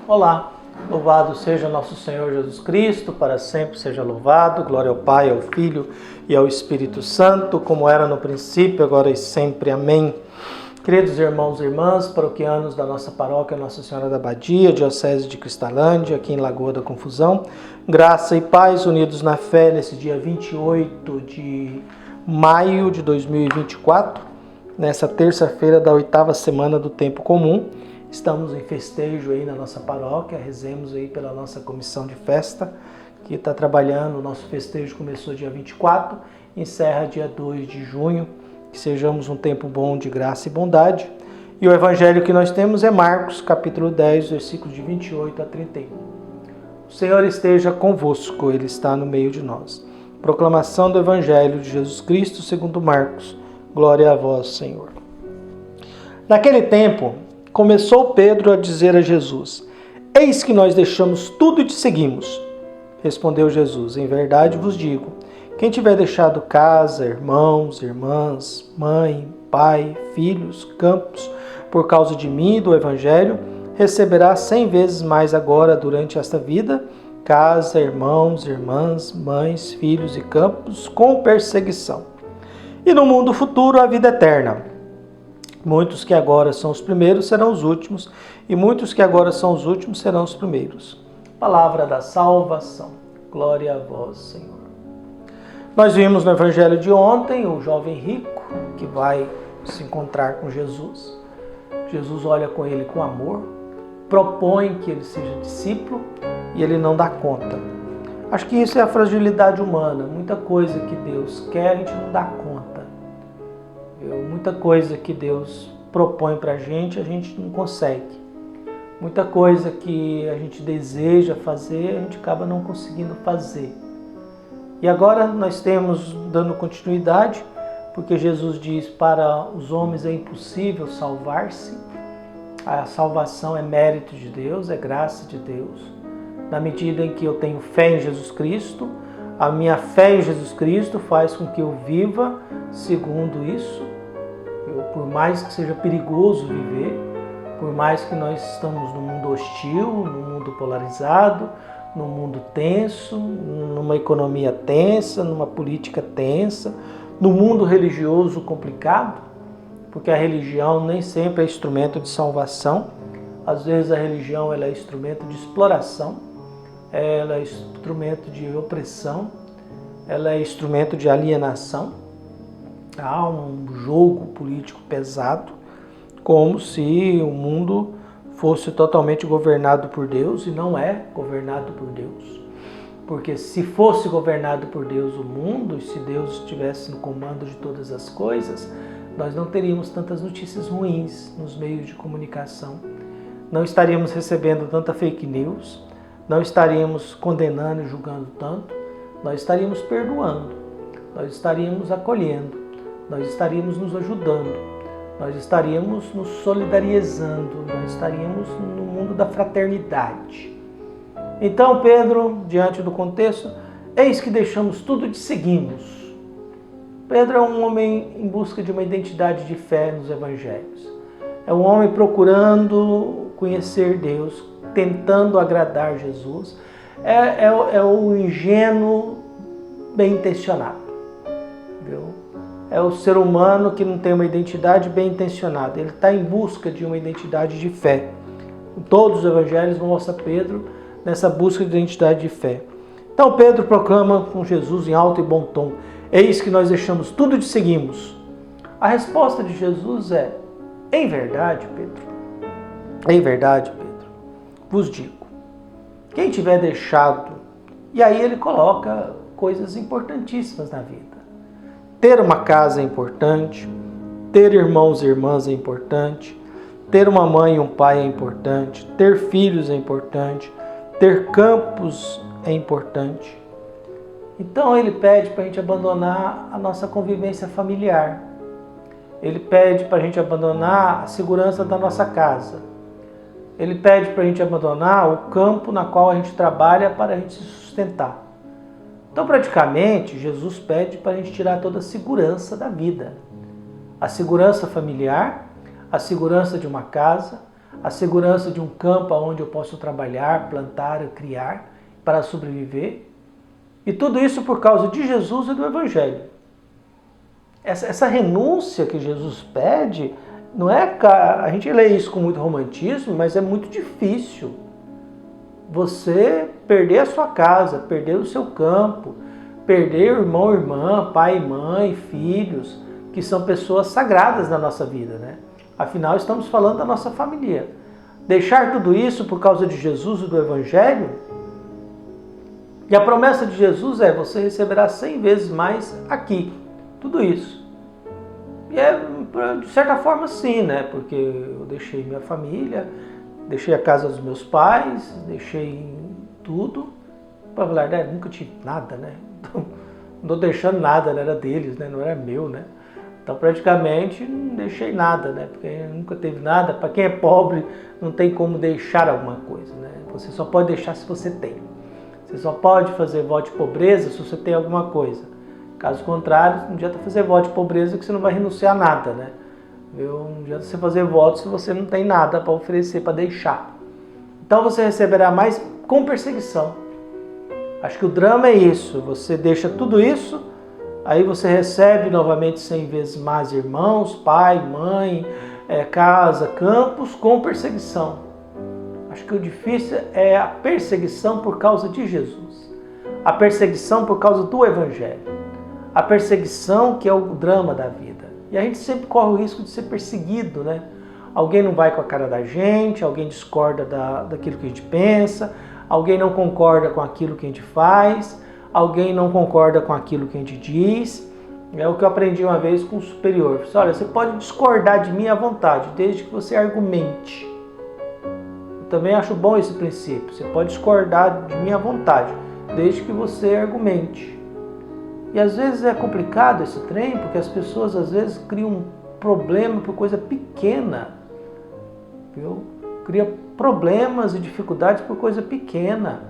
Olá, louvado seja nosso Senhor Jesus Cristo, para sempre seja louvado. Glória ao Pai, ao Filho e ao Espírito Santo, como era no princípio, agora e sempre. Amém. Queridos irmãos e irmãs, paroquianos da nossa paróquia Nossa Senhora da Abadia, Diocese de Cristalândia, aqui em Lagoa da Confusão, graça e paz unidos na fé nesse dia 28 de maio de 2024, nessa terça-feira da 8ª semana do Tempo Comum. Estamos em festejo aí na nossa paróquia, rezemos aí pela nossa comissão de festa, que está trabalhando. O nosso festejo começou dia 24, encerra dia 2 de junho, que sejamos um tempo bom de graça e bondade. E o evangelho que nós temos é Marcos, capítulo 10, versículos de 28 a 31. O Senhor esteja convosco, Ele está no meio de nós. Proclamação do evangelho de Jesus Cristo segundo Marcos. Glória a vós, Senhor. Naquele tempo, começou Pedro a dizer a Jesus: Eis que nós deixamos tudo e te seguimos. Respondeu Jesus: Em verdade vos digo, quem tiver deixado casa, irmãos, irmãs, mãe, pai, filhos, campos, por causa de mim e do Evangelho, receberá 100 vezes mais agora durante esta vida, casa, irmãos, irmãs, mães, filhos e campos, com perseguição. E no mundo futuro a vida eterna. Muitos que agora são os primeiros serão os últimos, e muitos que agora são os últimos serão os primeiros. Palavra da salvação. Glória a vós, Senhor. Nós vimos no evangelho de ontem o jovem rico que vai se encontrar com Jesus. Jesus olha com ele com amor, propõe que ele seja discípulo e ele não dá conta. Acho que isso é a fragilidade humana. Muita coisa que Deus quer, a gente não dá conta. Muita coisa que Deus propõe para a gente não consegue. Muita coisa que a gente deseja fazer, a gente acaba não conseguindo fazer. E agora nós temos, dando continuidade, porque Jesus diz: para os homens é impossível salvar-se. A salvação é mérito de Deus, é graça de Deus. Na medida em que eu tenho fé em Jesus Cristo, a minha fé em Jesus Cristo faz com que eu viva segundo isso. Por mais que seja perigoso viver, por mais que nós estamos num mundo hostil, num mundo polarizado, num mundo tenso, numa economia tensa, numa política tensa, num mundo religioso complicado, porque a religião nem sempre é instrumento de salvação. Às vezes a religião ela é instrumento de exploração, ela é instrumento de opressão, ela é instrumento de alienação. Há um jogo político pesado, como se o mundo fosse totalmente governado por Deus, e não é governado por Deus. Porque se fosse governado por Deus o mundo, e se Deus estivesse no comando de todas as coisas, nós não teríamos tantas notícias ruins nos meios de comunicação, não estaríamos recebendo tanta fake news, não estaríamos condenando e julgando tanto, nós estaríamos perdoando, nós estaríamos acolhendo, nós estaríamos nos ajudando, nós estaríamos nos solidarizando, nós estaríamos no mundo da fraternidade. Então Pedro, diante do contexto, eis que deixamos tudo e te seguimos. Pedro é um homem em busca de uma identidade de fé nos evangelhos. É um homem procurando conhecer Deus, tentando agradar Jesus. É o ingênuo bem intencionado. Viu? É o ser humano que não tem uma identidade bem intencionada. Ele está em busca de uma identidade de fé. Todos os evangelhos mostram Pedro nessa busca de identidade de fé. Então Pedro proclama com Jesus em alto e bom tom: Eis que nós deixamos tudo e te seguimos. A resposta de Jesus é: Em verdade, Pedro, vos digo, quem tiver deixado... E aí ele coloca coisas importantíssimas na vida. Ter uma casa é importante, ter irmãos e irmãs é importante, ter uma mãe e um pai é importante, ter filhos é importante, ter campos é importante. Então ele pede para a gente abandonar a nossa convivência familiar. Ele pede para a gente abandonar a segurança da nossa casa. Ele pede para a gente abandonar o campo na qual a gente trabalha para a gente se sustentar. Então, praticamente, Jesus pede para a gente tirar toda a segurança da vida. A segurança familiar, a segurança de uma casa, a segurança de um campo onde eu posso trabalhar, plantar, criar para sobreviver. E tudo isso por causa de Jesus e do Evangelho. Essa renúncia que Jesus pede, não é, a gente lê isso com muito romantismo, mas é muito difícil. Você perder a sua casa, perder o seu campo, perder irmão, irmã, pai, mãe, filhos, que são pessoas sagradas na nossa vida, né? Afinal, estamos falando da nossa família. Deixar tudo isso por causa de Jesus e do Evangelho. E a promessa de Jesus é: você receberá 100 vezes mais aqui. Tudo isso. E é, de certa forma, sim, né? Porque eu deixei minha família, deixei a casa dos meus pais, deixei tudo. Para falar, né? Nunca tive nada, né? Então, não estou deixando nada, né? Era deles, né? Não era meu, né? Então, praticamente, não deixei nada, né? Porque nunca teve nada. Para quem é pobre, não tem como deixar alguma coisa, né? Você só pode deixar se você tem. Você só pode fazer voto de pobreza se você tem alguma coisa. Caso contrário, não adianta fazer voto de pobreza que você não vai renunciar a nada, né? Não adianta você fazer voto se você não tem nada para oferecer, para deixar. Então você receberá mais com perseguição. Acho que o drama é isso. Você deixa tudo isso, aí você recebe novamente 100 vezes mais irmãos, pai, mãe, casa, campos, com perseguição. Acho que o difícil é a perseguição por causa de Jesus. A perseguição por causa do Evangelho. A perseguição que é o drama da vida. E a gente sempre corre o risco de ser perseguido, né? Alguém não vai com a cara da gente, alguém discorda daquilo que a gente pensa, alguém não concorda com aquilo que a gente faz, alguém não concorda com aquilo que a gente diz. É o que eu aprendi uma vez com o superior. Eu falei, olha, você pode discordar de mim à vontade, desde que você argumente. Também acho bom esse princípio. Você pode discordar de mim à vontade, desde que você argumente. E às vezes é complicado esse trem, porque as pessoas às vezes criam um problema por coisa pequena. Viu? Cria problemas e dificuldades por coisa pequena.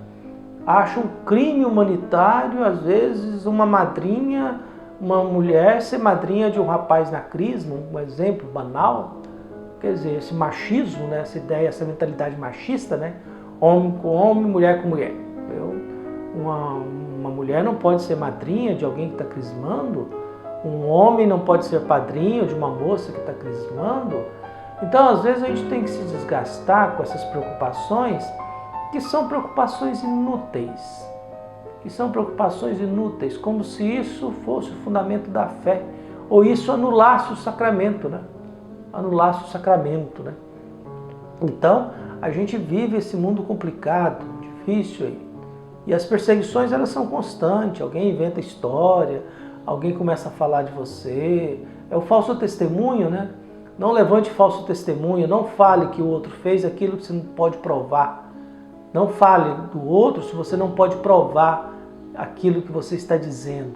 Acha um crime humanitário, às vezes, uma madrinha, uma mulher ser madrinha de um rapaz na crisma, um exemplo banal. Quer dizer, esse machismo, né? Essa ideia, essa mentalidade machista, né? Homem com homem, mulher com mulher. Uma mulher não pode ser madrinha de alguém que está crismando, um homem não pode ser padrinho de uma moça que está crismando. Então, às vezes, a gente tem que se desgastar com essas preocupações, que são preocupações inúteis. Como se isso fosse o fundamento da fé, ou isso anulasse o sacramento, né? Então, a gente vive esse mundo complicado, difícil aí. E as perseguições, elas são constantes. Alguém inventa história, alguém começa a falar de você. É o falso testemunho, né? Não levante falso testemunho, não fale que o outro fez aquilo que você não pode provar. Não fale do outro se você não pode provar aquilo que você está dizendo.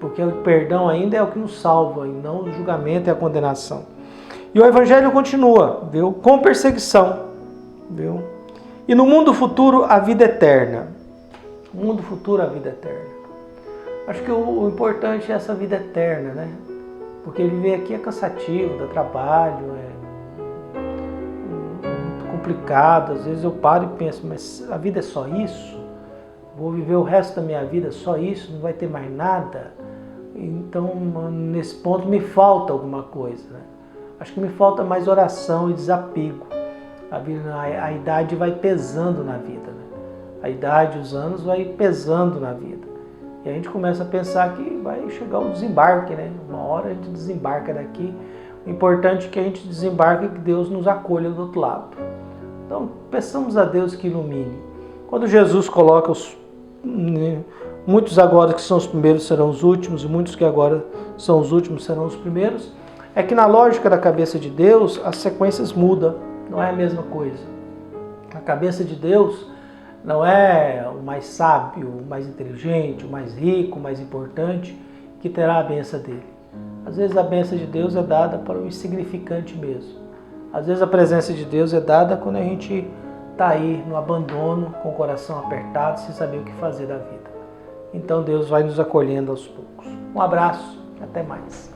Porque o perdão ainda é o que nos salva, e não o julgamento e a condenação. E o Evangelho continua, viu? Com perseguição, viu? E no mundo futuro, a vida eterna. No mundo futuro, a vida eterna. Acho que o importante é essa vida eterna, né? Porque viver aqui é cansativo, dá trabalho, é muito complicado. Às vezes eu paro e penso, mas a vida é só isso? Vou viver o resto da minha vida só isso? Não vai ter mais nada? Então, nesse ponto, me falta alguma coisa, né? Acho que me falta mais oração e desapego. A idade vai pesando na vida, né? A idade, os anos vai pesando na vida. E a gente começa a pensar que vai chegar o desembarque, né? Uma hora a gente desembarca daqui. O importante é que a gente desembarque e que Deus nos acolha do outro lado. Então, peçamos a Deus que ilumine. Quando Jesus coloca muitos agora que são os primeiros serão os últimos, e muitos que agora são os últimos serão os primeiros, é que na lógica da cabeça de Deus, as sequências mudam. Não é a mesma coisa. A cabeça de Deus não é o mais sábio, o mais inteligente, o mais rico, o mais importante que terá a bênção dele. Às vezes a bênção de Deus é dada para o insignificante mesmo. Às vezes a presença de Deus é dada quando a gente está aí no abandono, com o coração apertado, sem saber o que fazer da vida. Então Deus vai nos acolhendo aos poucos. Um abraço, até mais.